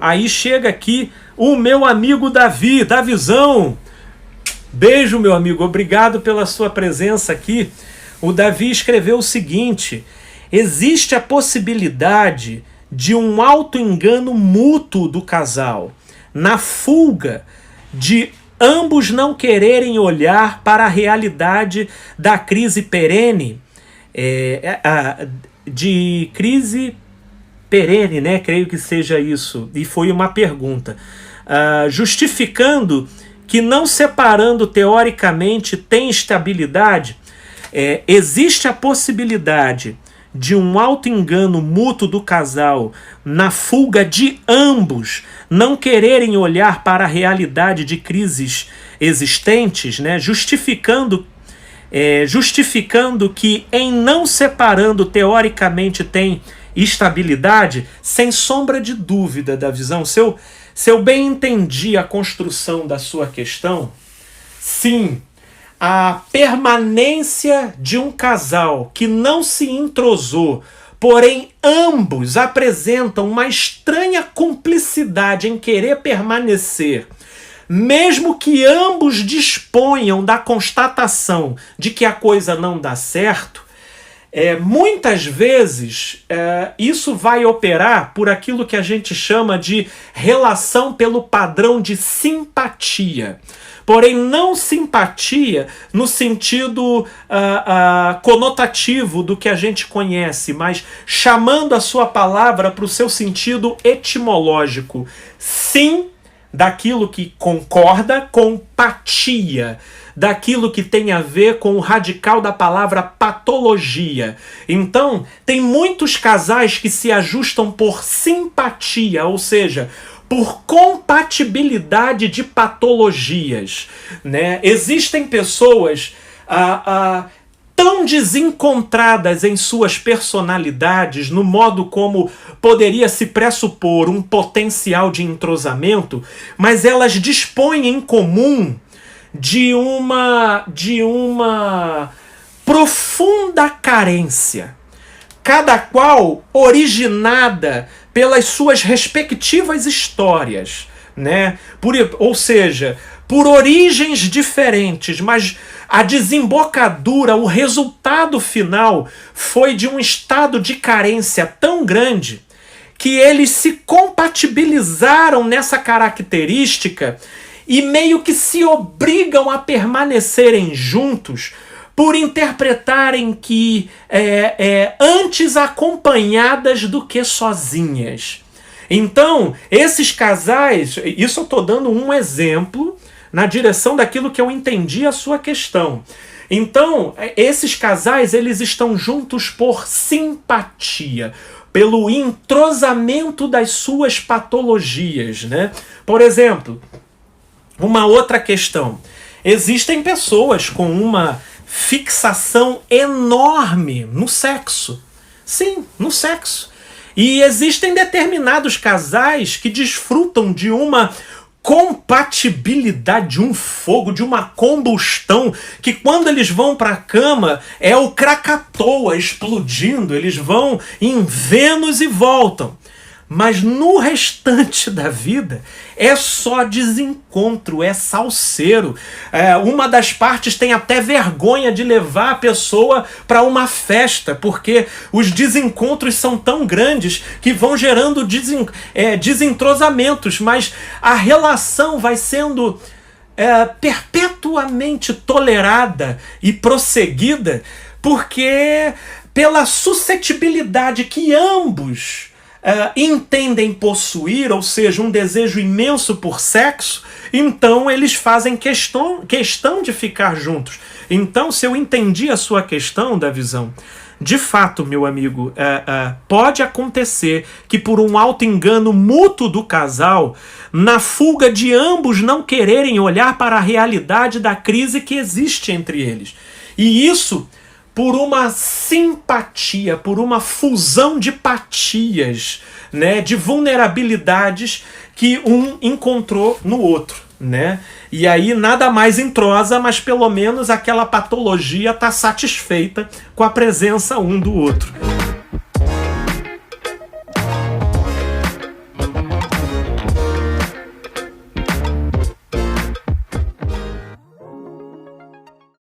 Aí chega aqui o meu amigo Davi, Davizão. Beijo, meu amigo, obrigado pela sua presença aqui. O Davi escreveu o seguinte: existe a possibilidade de um auto-engano mútuo do casal, na fuga de ambos não quererem olhar para a realidade da crise perene, de crise perene, né? Creio que seja isso. E foi uma pergunta. Justificando que não separando teoricamente tem estabilidade, existe a possibilidade de um auto-engano mútuo do casal na fuga de ambos não quererem olhar para a realidade de crises existentes, né? Justificando que em não separando teoricamente tem estabilidade, sem sombra de dúvida, Davizão. Se eu bem entendi a construção da sua questão, sim, a permanência de um casal que não se entrosou, porém ambos apresentam uma estranha cumplicidade em querer permanecer, mesmo que ambos disponham da constatação de que a coisa não dá certo, muitas vezes isso vai operar por aquilo que a gente chama de relação pelo padrão de simpatia. Porém, não simpatia no sentido conotativo do que a gente conhece, mas chamando a sua palavra para o seu sentido etimológico. Sim, daquilo que concorda, com patia, daquilo que tem a ver com o radical da palavra patologia. Então, tem muitos casais que se ajustam por simpatia, ou seja, por compatibilidade de patologias, né? Existem pessoas tão desencontradas em suas personalidades, no modo como poderia se pressupor um potencial de entrosamento, mas elas dispõem em comum de uma profunda carência, cada qual originada pelas suas respectivas histórias, né? Ou seja, por origens diferentes, mas a desembocadura, o resultado final foi de um estado de carência tão grande que eles se compatibilizaram nessa característica e meio que se obrigam a permanecerem juntos por interpretarem que antes acompanhadas do que sozinhas. Então, esses casais, isso eu estou dando um exemplo na direção daquilo que eu entendi a sua questão. Então, esses casais, eles estão juntos por simpatia, pelo entrosamento das suas patologias, né? Por exemplo, uma outra questão. Existem pessoas com uma fixação enorme no sexo. Sim, no sexo. E existem determinados casais que desfrutam de uma compatibilidade, de um fogo, de uma combustão, que quando eles vão para a cama é o Krakatoa explodindo, eles vão em Vênus e voltam. Mas no restante da vida é só desencontro, é salseiro. Uma das partes tem até vergonha de levar a pessoa para uma festa, porque os desencontros são tão grandes que vão gerando desentrosamentos, mas a relação vai sendo perpetuamente tolerada e prosseguida, porque pela suscetibilidade que ambos entendem possuir, ou seja, um desejo imenso por sexo, então eles fazem questão de ficar juntos. Então, se eu entendi a sua questão, Davizão, de fato, meu amigo, pode acontecer que por um auto-engano mútuo do casal, na fuga de ambos não quererem olhar para a realidade da crise que existe entre eles. E isso por uma simpatia, por uma fusão de patias, né, de vulnerabilidades que um encontrou no outro, né? E aí nada mais entrosa, mas pelo menos aquela patologia está satisfeita com a presença um do outro.